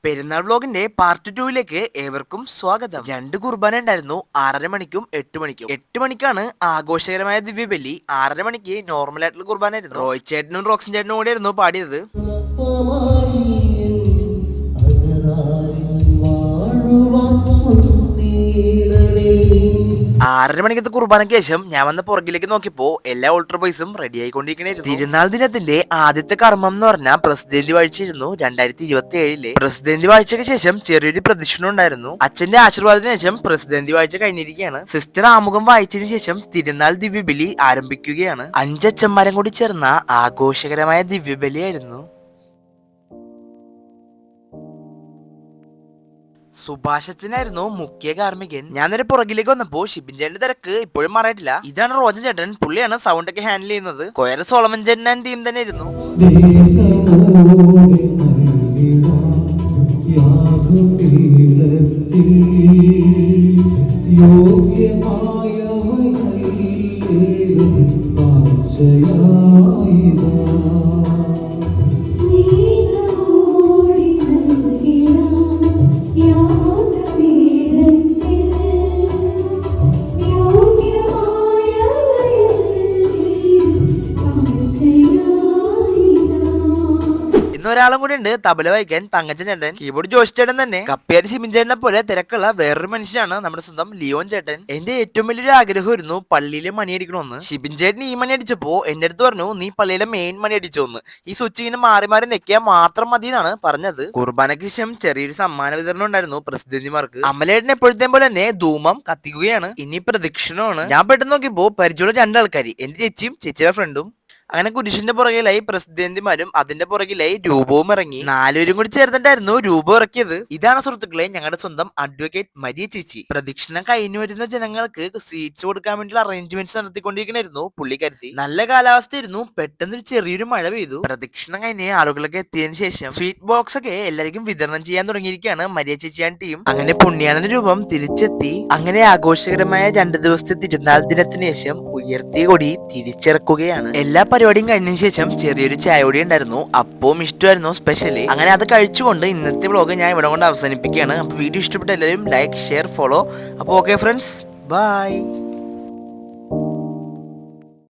പെരുന്നാൾ വ്ലോഗിന്റെ പാർട്ട് 2ലേക്ക് ഏവർക്കും സ്വാഗതം. 2 കുർബാന ഉണ്ടായിരുന്നു, 6:30 മണിക്കും 8 മണിക്കും. 8 മണിക്കാണ് ആഘോഷകരമായ ദിവ്യബലി, 6:30 മണിക്ക് നോർമൽ ആയിട്ടുള്ള കുർബാന ആയിരുന്നു. റോയ് ചേട്ടനും റോക്സിൻ ചേട്ടനും കൂടെയായിരുന്നു പാടിയത്. 6:30 മണിക്കത്തെ കുർബാനയ്ക്ക് ശേഷം ഞാൻ വന്ന പുറകിലേക്ക് നോക്കിയപ്പോ എല്ലാ ഓൾട്ടർ ബോയ്സും റെഡി ആയിക്കൊണ്ടിരിക്കണായിരുന്നു. തിരുനാൾ ദിനത്തിന്റെ ആദ്യത്തെ കർമ്മം എന്ന് പറഞ്ഞാൽ പ്രസിഡന്റ് വാഴ്ചയായിരുന്നു. 2027 പ്രസിഡന്റ് വാഴ്ചയ്ക്ക് ശേഷം ചെറിയൊരു പ്രദക്ഷിണം ഉണ്ടായിരുന്നു. അച്ഛന്റെ ആശീർവാദത്തിന് ശേഷം പ്രസിഡന്റ് വാഴ്ച കഴിഞ്ഞിരിക്കുകയാണ്. സിസ്റ്റർ ആമുഖം വായിച്ചതിന് ശേഷം തിരുനാൾ ദിവ്യബലി ആരംഭിക്കുകയാണ്. 5 അച്ഛന്മാരും കൂടി ചേർന്ന ആഘോഷകരമായ ദിവ്യബലിയായിരുന്നു. സുഭാഷത്തിനായിരുന്നു മുഖ്യ കാർമ്മികൻ. ഞാൻ നേരെ പുറകിലേക്ക് വന്നപ്പോ ഷിബിൻ ചേട്ടന്റെ തിരക്ക് ഇപ്പോഴും മാറിയിട്ടില്ല. ഇതാണ് റോജൻ ചേട്ടൻ, പുള്ളിയാണ് സൗണ്ട് ഒക്കെ ഹാൻഡിൽ ചെയ്യുന്നത്. കൊയർ സോളമൻ ചേട്ടൻ ടീം തന്നെ ആയിരുന്നു. ഒരാളും കൂടി ഉണ്ട് തബല വായിക്കാൻ, തങ്കച്ചൻ ചേട്ടൻ. കീബോർഡ് ജോഷി ചേട്ടൻ തന്നെ. കപ്പിയാരി ഷിബിൻ ചേട്ടനെ പോലെ തിരക്കുള്ള വേറൊരു മനുഷ്യനാണ് നമ്മുടെ സ്വന്തം ലിയോൺ ചേട്ടൻ. എന്റെ ഏറ്റവും വലിയൊരു ആഗ്രഹമായിരുന്നു പള്ളിയിലെ മണി അടിക്കണമെന്ന്. ഷിബിൻ ചേട്ടൻ ഈ മണി അടിച്ചപ്പോ എന്റെ അടുത്ത് പറഞ്ഞു, നീ പള്ളിയിലെ മെയിൻ മണി അടിച്ചോന്ന്. ഈ സ്വിച്ച് ഇങ്ങനെ മാറി മാറി നെക്കിയാൽ മാത്രം മതി എന്നാണ് പറഞ്ഞത്. കുർബാനയ്ക്ക് ശേഷം ചെറിയൊരു സമ്മാന വിതരണം ഉണ്ടായിരുന്നു പ്രസിഡന്റിമാർക്ക്. അമലേട്ടൻ എപ്പോഴത്തെ പോലെ തന്നെ ധൂമം കത്തിക്കുകയാണ്. ഇനി പ്രദക്ഷിണമാണ്. ഞാൻ പെട്ടെന്ന് നോക്കിയപ്പോ പരിചയമുള്ള 2 ആൾക്കാർ, എന്റെ ചേച്ചിയും ചേച്ചിയുടെ ഫ്രണ്ടും. അങ്ങനെ കുരിശിന്റെ പുറകിലായി പ്രസിഡന്റിമാരും അതിന്റെ പുറകിലായി രൂപവും ഇറങ്ങി. 4 പേരും കൂടി ചേർന്നിട്ടായിരുന്നു രൂപം ഇറക്കിയത്. ഇതാണ് സുഹൃത്തുക്കളെ ഞങ്ങളുടെ സ്വന്തം അഡ്വക്കേറ്റ് മരിയ ചേച്ചി. പ്രദക്ഷിണം കഴിഞ്ഞു വരുന്ന ജനങ്ങൾക്ക് സീറ്റ്സ് കൊടുക്കാൻ വേണ്ടിയുള്ള അറേഞ്ച്മെന്റ്സ് നടത്തിക്കൊണ്ടിരിക്കണായിരുന്നു പുള്ളിക്കാരത്തി. നല്ല കാലാവസ്ഥയായിരുന്നു. പെട്ടെന്ന് ഒരു ചെറിയൊരു മഴ പെയ്തു. പ്രദക്ഷിണം കഴിഞ്ഞ് ആളുകളൊക്കെ എത്തിയതിനു ശേഷം സ്വീറ്റ് ബോക്സ് ഒക്കെ എല്ലാവർക്കും വിതരണം ചെയ്യാൻ തുടങ്ങിയിരിക്കുകയാണ് മരിയ ചേച്ചിയാണ് ടീം. അങ്ങനെ പുണ്യാളന്റെ രൂപം തിരിച്ചെത്തി. അങ്ങനെ ആഘോഷകരമായ 2 ദിവസത്തെ തിരുനാൾ ദിനത്തിന് ശേഷം ഉയർത്തിയ കൊടി തിരിച്ചിറക്കുകയാണ്. എല്ലാ പരിപാടിയും കഴിഞ്ഞതിന് ശേഷം ചെറിയൊരു ചായ കൂടി ഉണ്ടായിരുന്നു. അപ്പവും ഇഷ്ടമായിരുന്നു സ്പെഷ്യലി. അങ്ങനെ അത് കഴിച്ചുകൊണ്ട് ഇന്നത്തെ വ്ലോഗ് ഞാൻ ഇവിടെ കൊണ്ട് അവസാനിപ്പിക്കുകയാണ്. അപ്പൊ വീഡിയോ ഇഷ്ടപ്പെട്ട എല്ലാവരും ലൈക്ക്, ഷെയർ, ഫോളോ. അപ്പോൾ ഓക്കെ ഫ്രണ്ട്സ്, ബൈ.